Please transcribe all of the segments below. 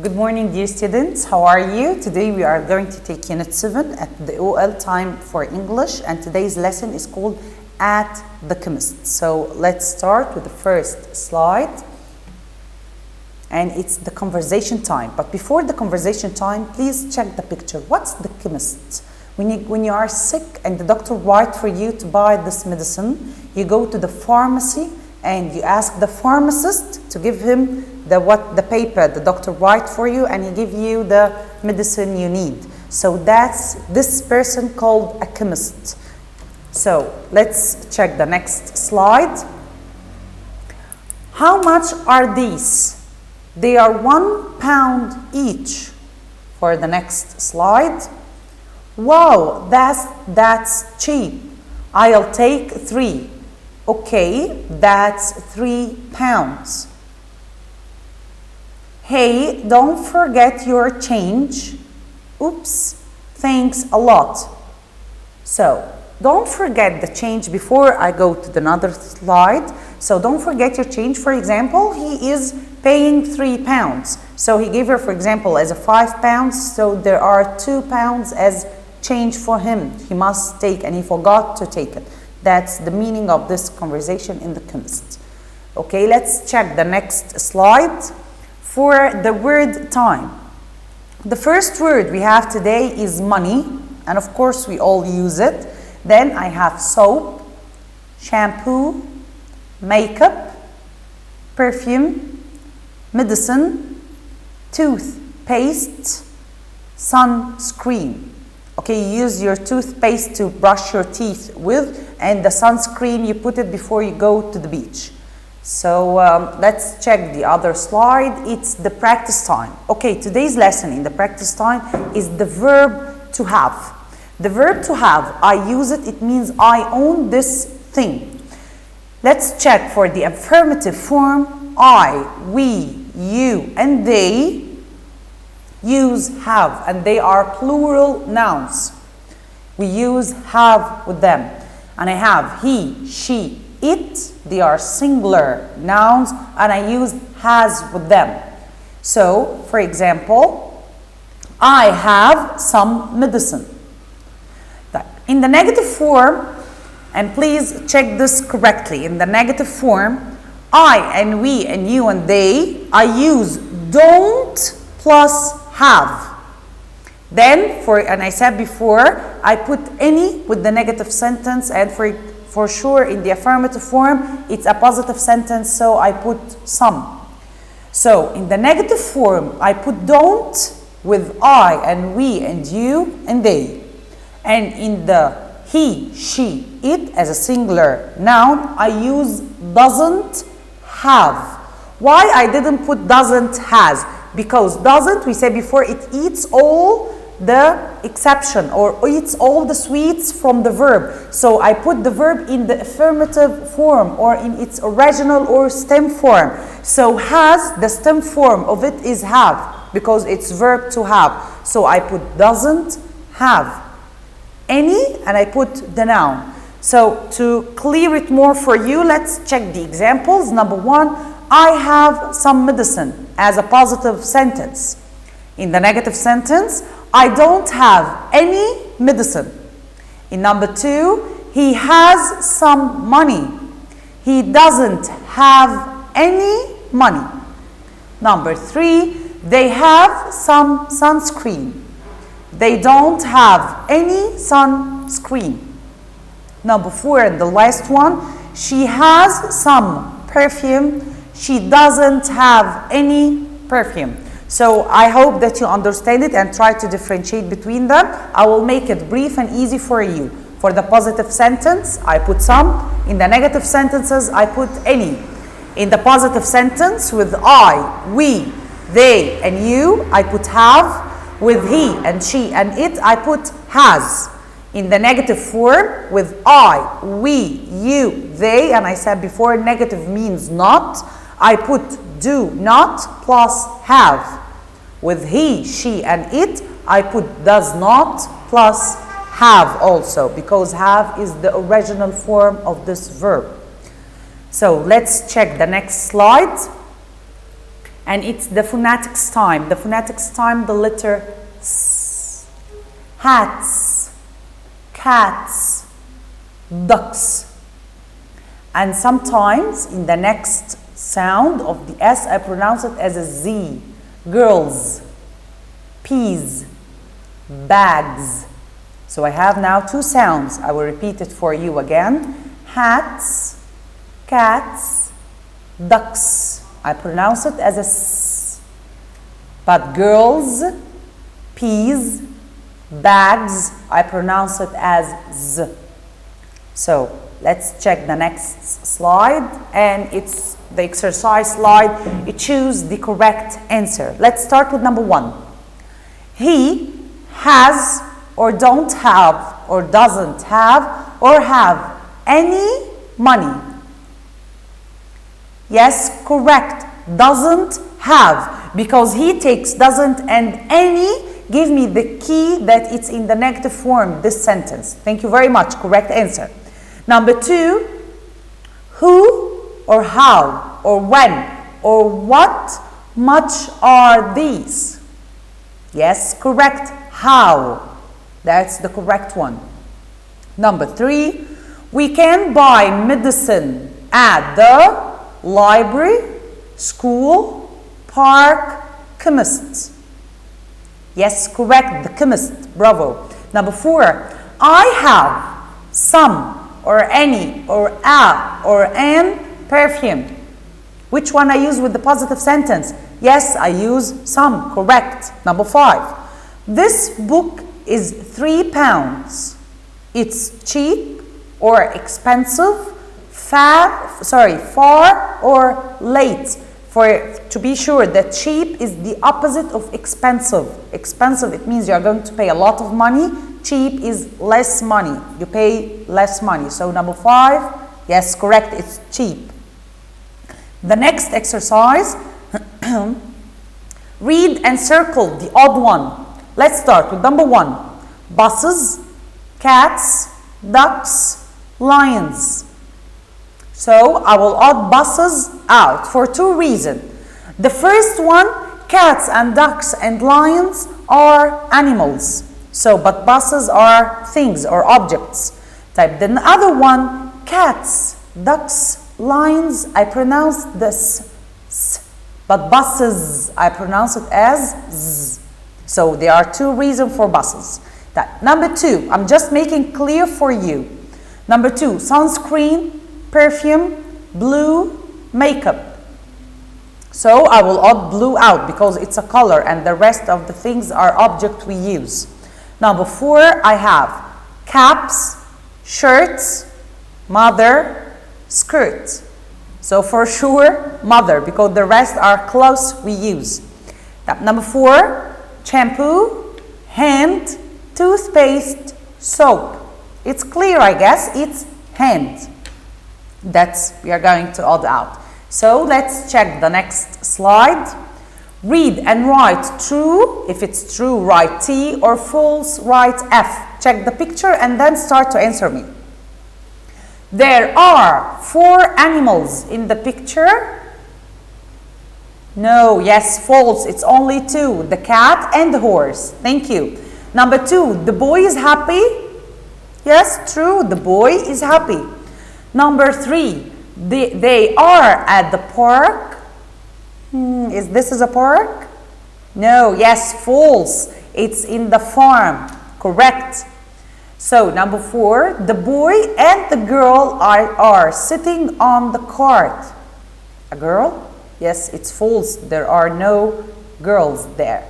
Good morning, dear students. How are you? Today we are going to take Unit 7 at the OL time for English, and today's lesson is called At the Chemist. So let's start with the first slide, and it's the conversation time. But before the conversation time, please check the picture. What's the chemist? When you are sick and the doctor writes for you to buy this medicine, you go to the pharmacy and you ask the pharmacist to give him the paper the doctor write for you, and he give you the medicine you need. So that's this person called a chemist. So let's check the next slide. How much are these? They are £1 each. For the next slide. Wow, that's cheap. I'll take 3. Okay, that's £3. Hey, don't forget your change. Oops, thanks a lot. So, don't forget the change before I go to another slide. So, don't forget your change. For example, he is paying £3. So, he gave her, for example, as a £5. So, there are £2 as change for him. He must take, and he forgot to take it. That's the meaning of this conversation in the chemist. Okay, let's check the next slide. For the word time. The first word we have today is money, and of course we all use it. Then I have soap, shampoo, makeup, perfume, medicine, toothpaste, sunscreen. Okay, you use your toothpaste to brush your teeth with, and the sunscreen you put it before you go to the beach. So let's check the other slide. It's the practice time. Okay, today's lesson in the practice time is the verb to have. The verb to have, I use it, it means I own this thing. Let's check for the affirmative form. I, we, you, and they use have, and they are plural nouns. We use have with them. And I have he, she, it, they are singular nouns, and I use has with them. So, for example, I have some medicine. In the negative form, and please check this correctly, in the negative form, I and we and you and they, I use don't plus have. Then, and I said before, I put any with the negative sentence, and for sure in the affirmative form, it's a positive sentence, so I put some. So, in the negative form, I put don't with I and we and you and they. And in the he, she, it as a singular noun, I use doesn't have. Why I didn't put doesn't has? Because doesn't, we said before, it eats all the exception or eats all the sweets from the verb. So I put the verb in the affirmative form or in its original or stem form. So has, the stem form of it is have, because it's verb to have. So I put doesn't have any, and I put the noun. So to clear it more for you, let's check the examples. Number 1, I have some medicine as a positive sentence. In the negative sentence, I don't have any medicine. In number 2, he has some money. He doesn't have any money. Number 3, they have some sunscreen. They don't have any sunscreen. Number 4, and the last one, she has some perfume. She doesn't have any perfume. So I hope that you understand it and try to differentiate between them. I will make it brief and easy for you. For the positive sentence, I put some. In the negative sentences, I put any. In the positive sentence, with I, we, they, and you, I put have. With he and she and it, I put has. In the negative form, with I, we, you, they, and I said before, negative means not, I put do not plus have. With he, she, and it, I put does not plus have also, because have is the original form of this verb. So let's check the next slide. and it's the phonetics time. The phonetics time, the letter S. Hats, cats, ducks. And sometimes in the next sound of the S, I pronounce it as a Z. Girls, peas, bags. So I have now two sounds. I will repeat it for you again. Hats, cats, ducks. I pronounce it as a S. But girls, peas, bags, I pronounce it as Z. So let's check the next slide, and it's the exercise slide. You choose the correct answer. Let's start with number 1. He has or don't have or doesn't have or have any money. Yes, correct. Doesn't have, because he takes doesn't and any. Give me the key that it's in the negative form, this sentence. Thank you very much. Correct answer. Number 2, who or how or when or what much are these? Yes, correct. How. That's the correct one. Number 3, we can buy medicine at the library, school, park, chemist. Yes, correct, the chemist. Bravo. Number 4, I have some or any or a or an perfume. Which one I use with the positive sentence? Yes, I use some. Correct. Number 5, this book is £3. It's cheap or expensive, far or late. To be sure that cheap is the opposite of expensive. Expensive, it means you are going to pay a lot of money. Cheap is less money. You pay less money. So number 5, yes, correct, it's cheap. The next exercise, read and circle the odd one. Let's start with number 1. Buses, cats, ducks, lions. So I will add buses out for 2 reasons. The first one, cats and ducks and lions are animals. So, but buses are things or objects. Type the other one, cats, ducks, lions, I pronounce this S, but buses, I pronounce it as Z. So there are 2 reasons for buses. Number 2, I'm just making clear for you. Number 2, sunscreen, perfume, blue, makeup. So I will add blue out because it's a color and the rest of the things are objects we use. Number 4, I have caps, shirts, mother, skirt. So for sure, mother, because the rest are clothes we use. Number 4, shampoo, hand, toothpaste, soap. It's clear, I guess, it's hand. That's we are going to add out. So let's check the next slide. Read and write true. If it's true, write T, or false, write F. Check the picture and then start to answer me. There are 4 animals in the picture. No, yes, false. It's only 2, the cat and the horse. Thank you. Number 2, the boy is happy. Yes, true, the boy is happy. Number 3, they are at the park. Is this a park? No, yes, false. It's in the farm. Correct. So number 4, the boy and the girl are sitting on the cart. A girl? Yes, it's false. There are no girls there.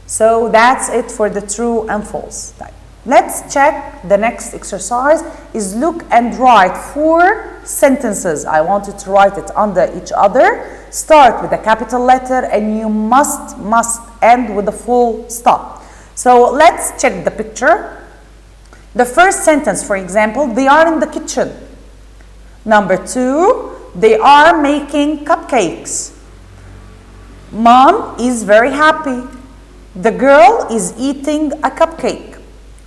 So that's it for the true and false type. Let's check the next exercise is look and write 4 sentences. I want you to write it under each other. Start with a capital letter and you must end with a full stop. So let's check the picture. The first sentence, for example, they are in the kitchen. Number 2, they are making cupcakes. Mom is very happy. The girl is eating a cupcake.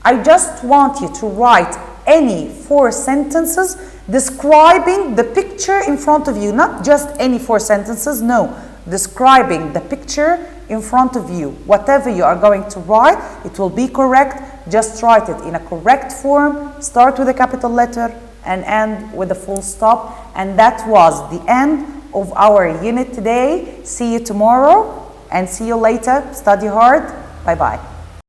I just want you to write any 4 sentences describing the picture in front of you. Not just any 4 sentences, no. describing the picture in front of you. Whatever you are going to write, it will be correct. Just write it in a correct form. Start with a capital letter and end with a full stop. And that was the end of our unit today. See you tomorrow and see you later. Study hard. Bye-bye.